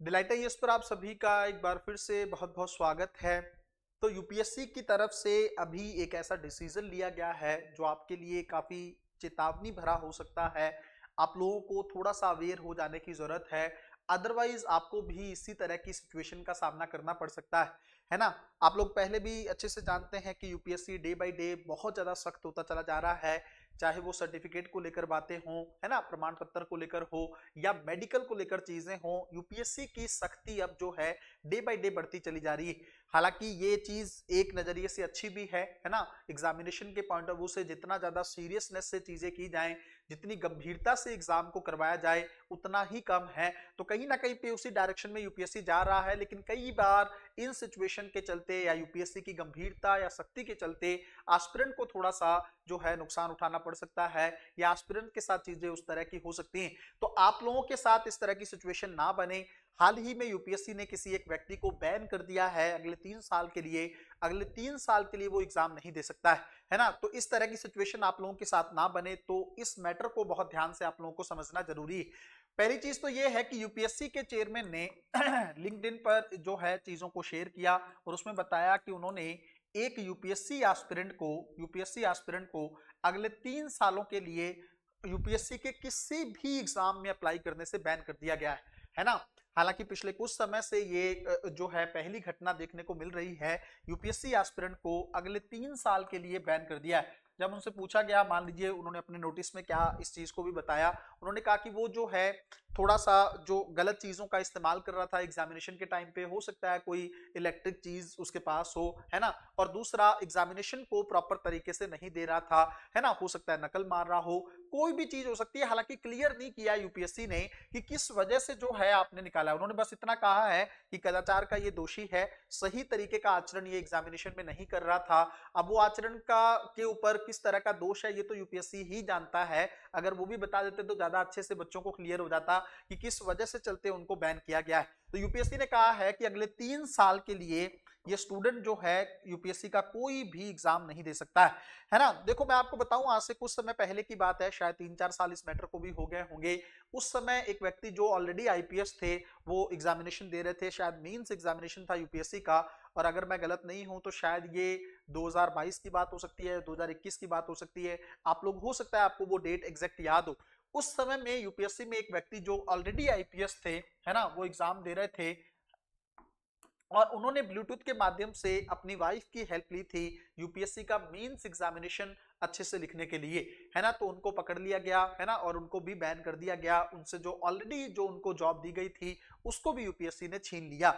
Delight IAS पर आप सभी का एक बार फिर से बहुत बहुत स्वागत है। तो यूपीएससी की तरफ से अभी एक ऐसा डिसीजन लिया गया है जो आपके लिए काफी चेतावनी भरा हो सकता है। आप लोगों को थोड़ा सा अवेयर हो जाने की जरूरत है, अदरवाइज आपको भी इसी तरह की सिचुएशन का सामना करना पड़ सकता है ना। आप लोग पहले भी अच्छे से जानते हैं कि यूपीएससी डे बाय डे बहुत ज्यादा सख्त होता चला जा रहा है, चाहे वो सर्टिफिकेट को लेकर बातें हों, है ना, प्रमाण पत्र को लेकर हो या मेडिकल को लेकर चीजें हों। यूपीएससी की सख्ती अब जो है डे बाय डे बढ़ती चली जा रही है। हालांकि ये चीज एक नजरिए से अच्छी भी है ना। एग्जामिनेशन के पॉइंट ऑफ व्यू से जितना ज्यादा सीरियसनेस से चीजें की जाएं, जितनी गंभीरता से एग्जाम को करवाया जाए उतना ही कम है। तो कहीं ना कहीं पे उसी डायरेक्शन में यूपीएससी जा रहा है, लेकिन कई बार इन सिचुएशन के चलते या यूपीएससी की गंभीरता या सख्ती के चलते एस्पिरेंट को थोड़ा सा जो है नुकसान उठाना पड़ सकता है, या एस्पिरेंट के साथ चीजें उस तरह की हो सकती हैं। तो आप लोगों के साथ इस तरह की सिचुएशन ना बने। हाल ही में यूपीएससी ने किसी एक व्यक्ति को बैन कर दिया है अगले 3 साल के लिए। अगले 3 साल के लिए वो एग्जाम नहीं दे सकता है ना। तो इस तरह की सिचुएशन आप लोगों के साथ ना बने, तो इस मैटर को बहुत ध्यान से आप लोगों को समझना जरूरी है। पहली चीज तो ये है कि यूपीएससी के चेयरमैन ने लिंक्डइन पर जो है चीजों को शेयर किया और उसमें बताया कि उन्होंने एक यूपीएससी एस्पिरेंट को अगले 3 सालों के लिए यूपीएससी के किसी भी एग्जाम में अप्लाई करने से बैन कर दिया गया है ना। हालांकि पिछले कुछ समय से ये जो है पहली घटना देखने को मिल रही है। यूपीएससी एस्पिरेंट को अगले 3 साल के लिए बैन कर दिया है। जब उनसे पूछा गया, मान लीजिए उन्होंने अपने नोटिस में क्या इस चीज को भी बताया, उन्होंने कहा कि वो जो है थोड़ा सा जो गलत चीजों का इस्तेमाल कर रहा था एग्जामिनेशन के टाइम पे, हो सकता है कोई इलेक्ट्रिक चीज उसके पास हो, है ना। और दूसरा, एग्जामिनेशन को प्रॉपर तरीके से नहीं दे रहा था, है ना, हो सकता है नकल मार रहा हो, कोई भी चीज हो सकती है। हालांकि क्लियर नहीं किया यूपीएससी ने कि किस वजह से जो है आपने निकाला। उन्होंने बस इतना कहा है कि कदाचार का ये दोषी है, सही तरीके का आचरण ये एग्जामिनेशन में नहीं कर रहा था। अब वो आचरण का के ऊपर किस तरह का दोष है ये तो यूपीएससी ही जानता है। अगर वो भी बता देते तो ज्यादा अच्छे से बच्चों को क्लियर हो जाता कि किस वजह से चलते उनको बैन किया गया है। तो यूपीएससी ने कहा है कि अगले 3 साल के लिए ये स्टूडेंट जो है यूपीएससी का कोई भी एग्जाम नहीं दे सकता है ना। देखो मैं आपको बताऊं, आज से कुछ समय पहले की बात है, शायद 3-4 साल इस मैटर को भी हो गए होंगे। उस समय एक व्यक्ति जो ऑलरेडी आईपीएस थे, वो एग्जामिनेशन दे रहे थे, शायद मेंस एग्जामिनेशन था यूपीएससी का। और अगर मैं गलत नहीं हूं तो शायद ये 2022 की बात हो सकती है, 2021 की बात हो सकती है। आप लोग, हो सकता है आपको वो डेट एग्जैक्ट याद हो। उस समय में यूपीएससी में एक व्यक्ति जो ऑलरेडी आईपीएस थे, है ना, वो एग्जाम दे रहे थे और उन्होंने ब्लूटूथ के माध्यम से अपनी वाइफ की हेल्प ली थी यूपीएससी का मेंस एग्जामिनेशन अच्छे से लिखने के लिए, है ना। तो उनको पकड़ लिया गया, है ना, और उनको भी बैन कर दिया गया। उनसे जो ऑलरेडी जो उनको जॉब दी गई थी उसको भी यूपीएससी ने छीन लिया।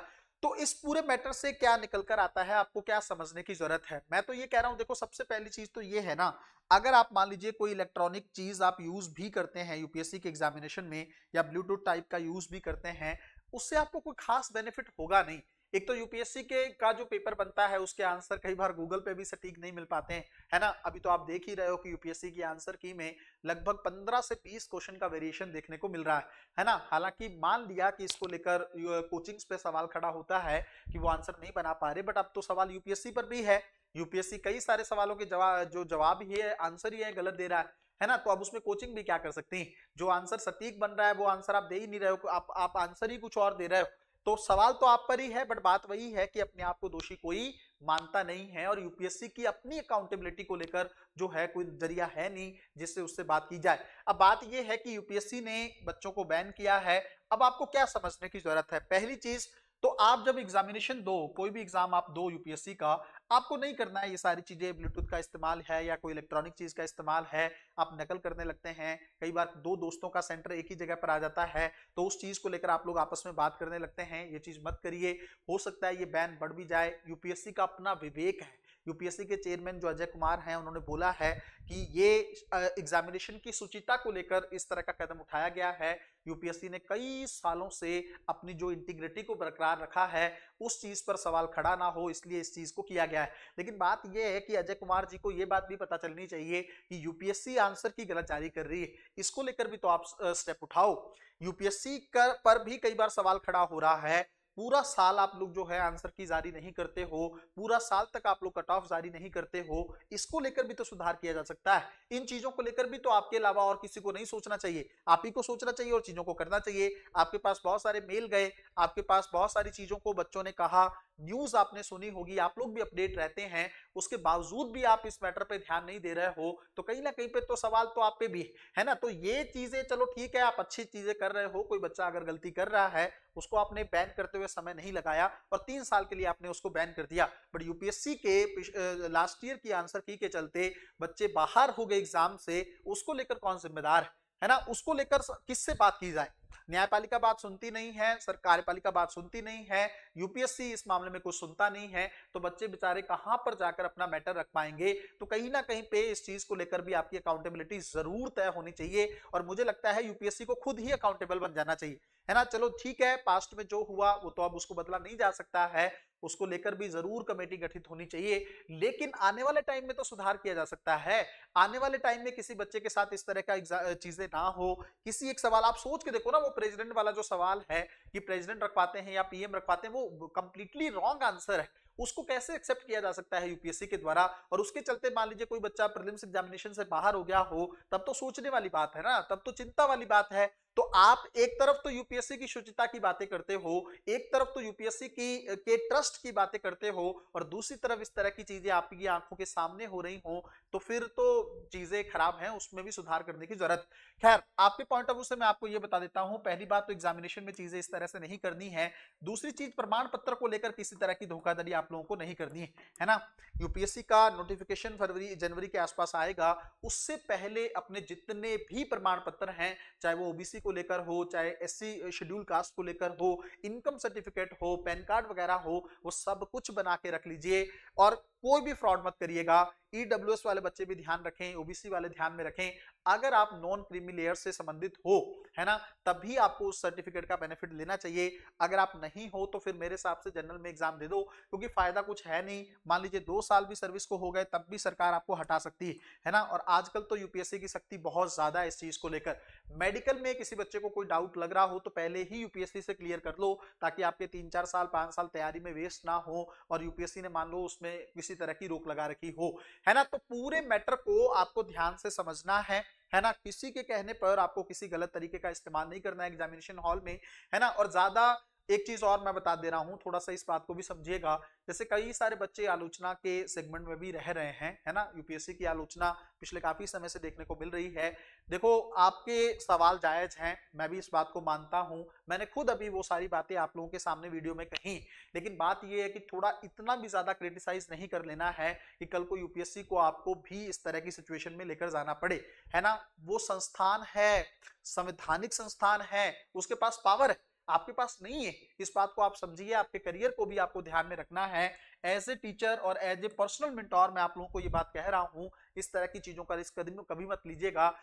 तो इस पूरे मैटर से क्या निकल कर आता है, आपको क्या समझने की जरूरत है। मैं तो ये कह रहा हूं, देखो सबसे पहली चीज तो ये है ना, अगर आप मान लीजिए कोई इलेक्ट्रॉनिक चीज आप यूज भी करते हैं यूपीएससी के एग्जामिनेशन में, या ब्लूटूथ टाइप का यूज भी करते हैं, उससे आपको कोई खास बेनिफिट होगा नहीं। एक तो यूपीएससी के का जो पेपर बनता है उसके आंसर कई बार गूगल पे भी सटीक नहीं मिल पाते हैं, है ना। अभी तो आप देख ही रहे हो कि यूपीएससी की आंसर की में लगभग 15 से 20 क्वेश्चन का वेरिएशन देखने को मिल रहा है ना। हालांकि मान लिया कि इसको लेकर कोचिंग्स पे सवाल खड़ा होता है कि वो आंसर नहीं बना पा रहे, बट अब तो सवाल यूपीएससी पर भी है। यूपीएससी कई सारे सवालों के जवाब ही है, आंसर ही है गलत दे रहा है ना। तो अब उसमें कोचिंग भी क्या कर सकती है। जो आंसर सटीक बन रहा है वो आंसर आप दे ही नहीं रहे हो, आप आंसर ही कुछ और दे रहे हो। तो सवाल तो आप पर ही है, बट बात वही है कि अपने आप को दोषी कोई मानता नहीं है, और यूपीएससी की अपनी अकाउंटेबिलिटी को लेकर जो है कोई जरिया है नहीं जिससे उससे बात की जाए। अब बात यह है कि यूपीएससी ने बच्चों को बैन किया है। अब आपको क्या समझने की जरूरत है, पहली चीज तो आप जब एग्जामिनेशन दो, कोई भी एग्जाम आप दो यूपीएससी का, आपको नहीं करना है ये सारी चीजें, ब्लूटूथ का इस्तेमाल है या कोई इलेक्ट्रॉनिक चीज का इस्तेमाल है, आप नकल करने लगते हैं। कई बार दो दोस्तों का सेंटर एक ही जगह पर आ जाता है तो उस चीज को लेकर आप लोग आपस में बात करने लगते हैं, ये चीज मत करिए। हो सकता है ये बैन बढ़ भी जाए। यूपीएससी का अपना विवेक है। यूपीएससी के चेयरमैन जो अजय कुमार हैं, उन्होंने बोला है कि ये एग्जामिनेशन की शुचिता को लेकर इस तरह का कदम उठाया गया है। यूपीएससी ने कई सालों से अपनी जो इंटीग्रिटी को बरकरार रखा है, उस चीज पर सवाल खड़ा ना हो, इसलिए इस चीज को किया गया है। लेकिन बात यह है कि अजय कुमार जी को यह बात भी पता चलनी चाहिए कि यूपीएससी आंसर की गलत जारी कर रही है, इसको लेकर भी तो आप स्टेप उठाओ। यूपीएससी पर भी कई बार सवाल खड़ा हो रहा है। पूरा साल आप लोग जो है आंसर की जारी नहीं करते हो, पूरा साल तक आप लोग कट ऑफ जारी नहीं करते हो, इसको लेकर भी तो सुधार किया जा सकता है। इन चीजों को लेकर भी तो आपके अलावा और किसी को नहीं सोचना चाहिए, आप ही को सोचना चाहिए और चीजों को करना चाहिए। आपके पास बहुत सारे मेल गए, आपके पास बहुत सारी चीजों को बच्चों ने कहा, न्यूज आपने सुनी होगी, आप लोग भी अपडेट रहते हैं, उसके बावजूद भी आप इस मैटर पे ध्यान नहीं दे रहे हो, तो कहीं ना कहीं पे तो सवाल तो आप पे भी है ना। तो ये चीजें चलो ठीक है, आप अच्छी चीजें कर रहे हो, कोई बच्चा अगर गलती कर रहा है उसको आपने बैन करते हुए समय नहीं लगाया और 3 साल के लिए आपने उसको बैन कर दिया। बट यूपीएससी के लास्ट ईयर की आंसर की के चलते बच्चे बाहर हो गए एग्जाम से, उसको लेकर कौन जिम्मेदार है ना, उसको लेकर किससे बात की जाए। न्यायपालिका बात सुनती नहीं है, कार्यपालिका बात सुनती नहीं है, यूपीएससी इस मामले में कुछ सुनता नहीं है, तो बच्चे बेचारे कहां पर जाकर अपना मैटर रख पाएंगे। तो कहीं ना कहीं पे इस चीज को लेकर भी आपकी अकाउंटेबिलिटी जरूर तय होनी चाहिए और मुझे लगता है यूपीएससी को खुद ही अकाउंटेबल बन जाना चाहिए, है ना। चलो ठीक है, पास्ट में जो हुआ वो तो अब उसको बदला नहीं जा सकता है, उसको लेकर भी जरूर कमेटी गठित होनी चाहिए, लेकिन आने वाले टाइम में तो सुधार किया जा सकता है। आने वाले टाइम में किसी बच्चे के साथ इस तरह का चीजें ना हो। किसी एक सवाल आप सोच के देखो ना, वो प्रेसिडेंट वाला जो सवाल है कि प्रेसिडेंट रखवाते हैं या पीएम रखवाते हैं, वो कंप्लीटली रॉन्ग आंसर है, उसको कैसे एक्सेप्ट किया जा सकता है यूपीएससी के द्वारा। और उसके चलते मान लीजिए कोई बच्चा प्रीलिम्स एग्जामिनेशन से बाहर हो गया हो, तब तो सोचने वाली बात है ना, तब तो चिंता वाली बात है। तो आप एक तरफ तो यूपीएससी की शुचिता की बातें करते हो, एक तरफ तो यूपीएससी की के ट्रस्ट की बातें करते हो, और दूसरी तरफ इस तरह की चीजें आपकी आंखों के सामने हो रही हो, तो फिर तो चीजें खराब हैं, उसमें भी सुधार करने की जरूरत। खैर, आपके पॉइंट ऑफ व्यू से मैं आपको ये बता देता हूं, पहली बात तो एग्जामिनेशन में चीजें इस तरह से नहीं करनी है। दूसरी चीज, प्रमाण पत्र को लेकर किसी तरह की धोखाधड़ी आप लोगों को नहीं करनी है ना। यूपीएससी का नोटिफिकेशन फरवरी जनवरी के आसपास आएगा, उससे पहले अपने जितने भी प्रमाण पत्र हैं, चाहे वो ओबीसी को लेकर हो, चाहे एससी शेड्यूल कास्ट को लेकर हो, इनकम सर्टिफिकेट हो, पैन कार्ड वगैरह हो, वो सब कुछ बना के रख लीजिए और कोई भी फ्रॉड मत करिएगा। ईडब्ल्यूएस वाले बच्चे भी ध्यान रखें, ओबीसी वाले ध्यान में रखें, अगर आप नॉन क्रीमी लेयर से संबंधित हो, है ना, तभी आपको उस सर्टिफिकेट का बेनिफिट लेना चाहिए। अगर आप नहीं हो तो फिर मेरे हिसाब से जनरल में एग्जाम दे दो, क्योंकि फायदा कुछ है नहीं। मान लीजिए 2 साल भी सर्विस को हो गए तब भी सरकार आपको हटा सकती है ना। और आजकल तो यूपीएससी की सख्ती बहुत ज्यादा है इस चीज को लेकर। मेडिकल में किसी बच्चे को कोई डाउट लग रहा हो तो पहले ही यूपीएससी से क्लियर कर लो, ताकि आपके 3-4 साल 5 साल तैयारी में वेस्ट ना हो और यूपीएससी ने मान लो उसमें किसी तरह की रोक लगा रखी हो, है ना। तो पूरे मैटर को आपको ध्यान से समझना है ना। किसी के कहने पर आपको किसी गलत तरीके का इस्तेमाल नहीं करना है एग्जामिनेशन हॉल में, है ना। और ज्यादा एक चीज और मैं बता दे रहा हूं, थोड़ा सा इस बात को भी समझिएगा। जैसे कई सारे बच्चे आलोचना के सेगमेंट में भी रह रहे हैं, है ना। यूपीएससी की आलोचना पिछले काफी समय से देखने को मिल रही है। देखो, आपके सवाल जायज हैं, मैं भी इस बात को मानता हूं, मैंने खुद अभी वो सारी बातें आप लोगों के सामने वीडियो में कही। लेकिन बात यह है कि थोड़ा इतना भी ज्यादा क्रिटिसाइज नहीं कर लेना है कि कल को यूपीएससी को आपको भी इस तरह की सिचुएशन में लेकर जाना पड़े, है ना। वो संस्थान है, संवैधानिक संस्थान है, उसके पास पावर है, आपके पास नहीं है। इस बात को आप समझिए, आपके करियर को भी आपको ध्यान में रखना है। एज ए टीचर और एज ए पर्सनल मेंटोर मैं आप लोगों को ये बात कह रहा हूं, इस तरह की चीजों का रिस्क कभी मत लीजिएगा।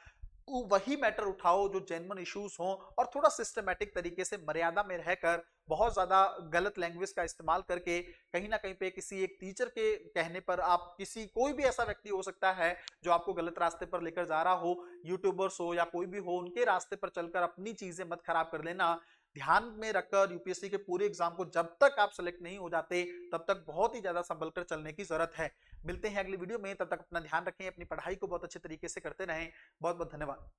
वही मैटर उठाओ जो जेन्युइन इश्यूज हो, और थोड़ा सिस्टमैटिक तरीके से मर्यादा में रहकर, बहुत ज्यादा गलत लैंग्वेज का इस्तेमाल करके, कहीं ना कहीं पे किसी एक टीचर के कहने पर आप किसी, कोई भी ऐसा व्यक्ति हो सकता है जो आपको गलत रास्ते पर लेकर जा रहा हो, यूट्यूबर्स हो या कोई भी हो, उनके रास्ते पर चलकर अपनी चीजें मत खराब कर लेना। ध्यान में रखकर यूपीएससी के पूरे एग्जाम को जब तक आप सेलेक्ट नहीं हो जाते तब तक बहुत ही ज्यादा संभल कर चलने की जरूरत है। मिलते हैं अगली वीडियो में, तब तक अपना ध्यान रखें, अपनी पढ़ाई को बहुत अच्छे तरीके से करते रहें। बहुत बहुत धन्यवाद।